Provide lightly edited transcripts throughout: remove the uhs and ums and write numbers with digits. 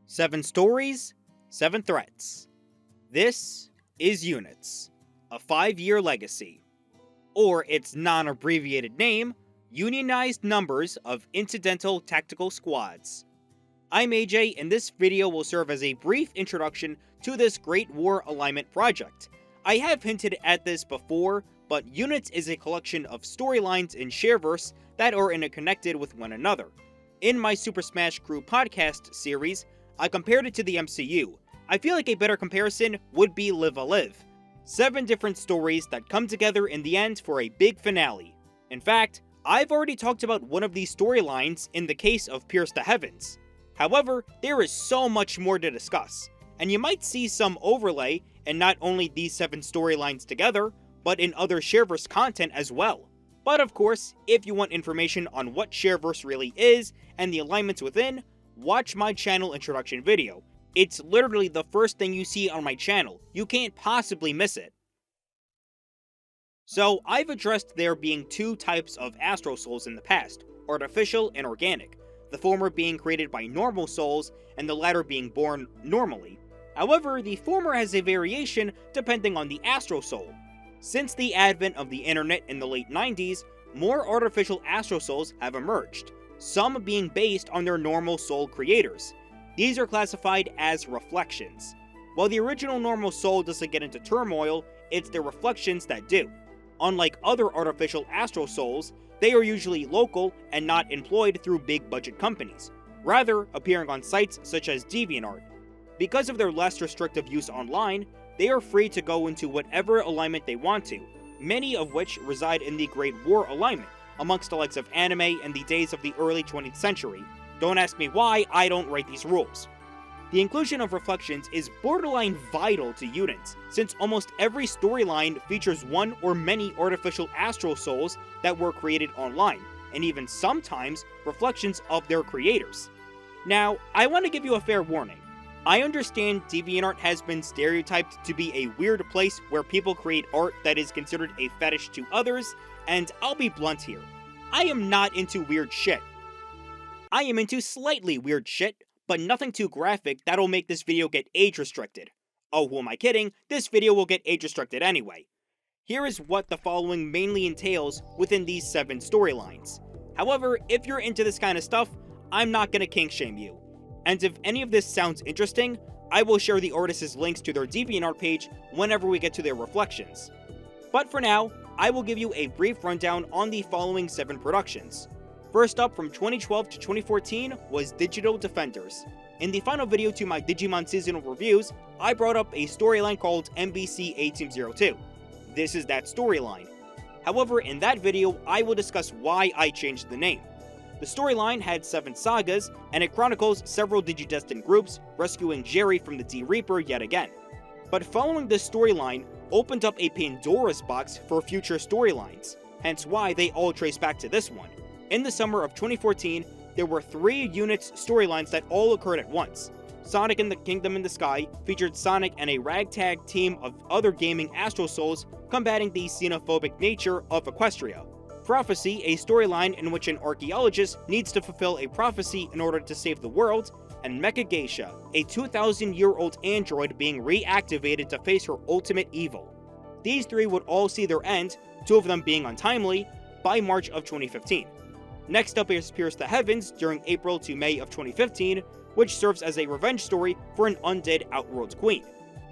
7 stories, 7 threats. This is U.N.I.T.S, a 5-year legacy, or its non-abbreviated name, Unionized Numbers of Incidental Tactical Squads. I'm AJ, and this video will serve as a brief introduction to this Great War Alignment project. I have hinted at this before, but U.N.I.T.S is a collection of storylines in Shareverse that are interconnected with one another. In my Super Smash Crew podcast series, I compared it to the MCU. I feel like a better comparison would be Live a Live. 7 different stories that come together in the end for a big finale. In fact, I've already talked about one of these storylines in the case of Pierce the Heavens. However, there is so much more to discuss, and you might see some overlay in not only these 7 storylines together, but in other Shareverse content as well. But of course, if you want information on what Shareverse really is and the alignments within, watch my channel introduction video. It's literally the first thing you see on my channel. You can't possibly miss it. So, I've addressed there being 2 types of Astro Souls in the past, artificial and organic, the former being created by normal souls and the latter being born normally. However, the former has a variation depending on the Astro Soul. Since the advent of the internet in the late 90s, more artificial Astro Souls have emerged, some being based on their normal soul creators. These are classified as reflections. While the original normal soul doesn't get into turmoil, it's the reflections that do. Unlike other artificial Astro Souls, they are usually local and not employed through big budget companies, rather appearing on sites such as DeviantArt. Because of their less restrictive use online, they are free to go into whatever alignment they want to, many of which reside in the Great War alignment, amongst the likes of anime in the days of the early 20th century. Don't ask me why, I don't write these rules. The inclusion of reflections is borderline vital to U.N.I.T.S, since almost every storyline features one or many artificial astral souls that were created online, and even sometimes reflections of their creators. Now, I want to give you a fair warning. I understand DeviantArt has been stereotyped to be a weird place where people create art that is considered a fetish to others, and I'll be blunt here. I am not into weird shit. I am into slightly weird shit, but nothing too graphic that'll make this video get age restricted. Oh, who am I kidding? This video will get age restricted anyway. Here is what the following mainly entails within these 7 storylines. However, if you're into this kind of stuff, I'm not gonna kink shame you. And if any of this sounds interesting, I will share the artists' links to their DeviantArt page whenever we get to their reflections. But for now, I will give you a brief rundown on the following 7 productions. First up, from 2012 to 2014 was Digital Defenders. In the final video to my Digimon seasonal reviews, I brought up a storyline called MBC A-Team02. This is that storyline. However, in that video, I will discuss why I changed the name. The storyline had 7 sagas, and it chronicles several Digidestined groups rescuing Jerry from the D-Reaper yet again. But following this storyline opened up a Pandora's box for future storylines, hence why they all trace back to this one. In the summer of 2014, there were 3 U.N.I.T.S storylines that all occurred at once. Sonic and the Kingdom in the Sky featured Sonic and a ragtag team of other gaming Astro Souls combating the xenophobic nature of Equestria. Prophecy, a storyline in which an archaeologist needs to fulfill a prophecy in order to save the world, and Mecha Geisha, a 2,000-year-old android being reactivated to face her ultimate evil. These 3 would all see their end, 2 of them being untimely, by March of 2015. Next up is Pierce the Heavens during April to May of 2015, which serves as a revenge story for an undead Outworld queen.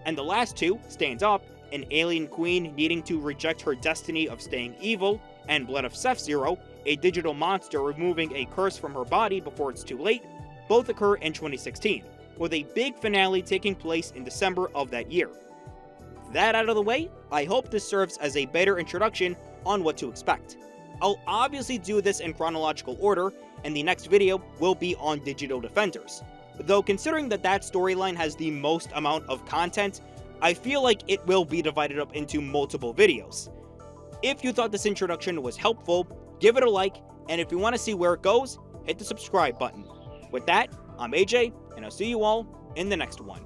And the last 2, Stand Up, an alien queen needing to reject her destiny of staying evil, and Blood of Seph-Zero, a digital monster removing a curse from her body before it's too late, both occur in 2016, with a big finale taking place in December of that year. That out of the way, I hope this serves as a better introduction on what to expect. I'll obviously do this in chronological order, and the next video will be on Digital Defenders. Though considering that storyline has the most amount of content, I feel like it will be divided up into multiple videos. If you thought this introduction was helpful, give it a like, and if you want to see where it goes, hit the subscribe button. With that, I'm AJ, and I'll see you all in the next one.